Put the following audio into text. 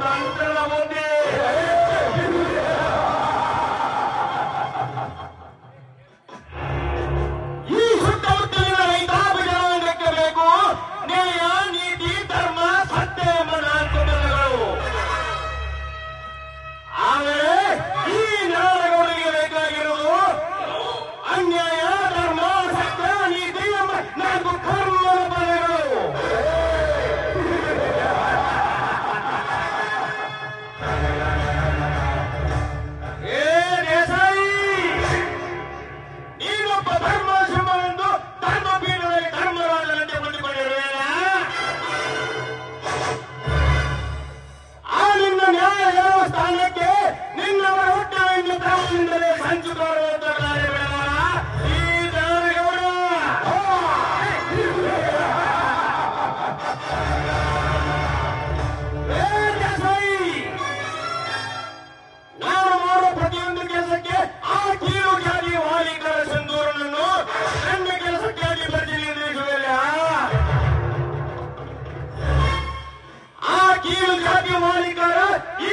ತಂತ್ರದ ಮುಂದೆ ಈ ಸುತ್ತಮುತ್ತಲಿನ ರೈತಾಪಿ ಜನಾಂಗಕ್ಕೆ ಬೇಕು ನ್ಯಾಯ, ನೀತಿ, ಧರ್ಮ, ಸತ್ಯ ಎಂಬ ನಾಲ್ಕು ಪದಗಳು. ಆದರೆ ಈ ನಾಡಗೌಡರಿಗೆ ಬೇಕಾಗಿರುವುದು ಅನ್ಯಾಯ, ಧರ್ಮ, ಸತ್ಯ, ನೀತಿ ಎಂಬ ನಾಲ್ಕು ಕರ್ಮದ ಪದಗಳು. ಏ ದೇಸಾಯಿ, ನೀನೊಬ್ಬ ಧರ್ಮ ಸಿಂಹವೆಂದು ಧರ್ಮಪೀಠದಲ್ಲಿ ಧರ್ಮರಾಜನಂತೆ ಬಂದುಕೊಂಡಿರುವೆಯಲ್ಲ, ಆ ನಿನ್ನ ನ್ಯಾಯ ದೇವಸ್ಥಾನಕ್ಕೆ ನಿನ್ನವರ ಹುಟ್ಟಿನಿಂದ ತಮ್ಮನಿಂದಲೇ ಸಂಚು ತೋರುವಂತ ಕಾರ್ಯಗಳಲ್ಲ ಈ ದಾನಗೌಡ. ಏ ದೇಸಾಯಿ, ನಾನು ಮಾಡುವ ಪ್ರತಿಯೊಂದು ಕೆಲಸಕ್ಕೆ ಆ ಕೀಳು ಜಾತಿ ಮಾಲೀಕರ ಸಿಂಧೂರನನ್ನು ನನ್ನ ಕೆಲಸಕ್ಕಾಗಿ ಪರಿಶೀಲಿಸುವುದಿಲ್ಲ. ಆ ಕೀಳು ಜಾತಿ ಮಾಲೀಕರ ಈ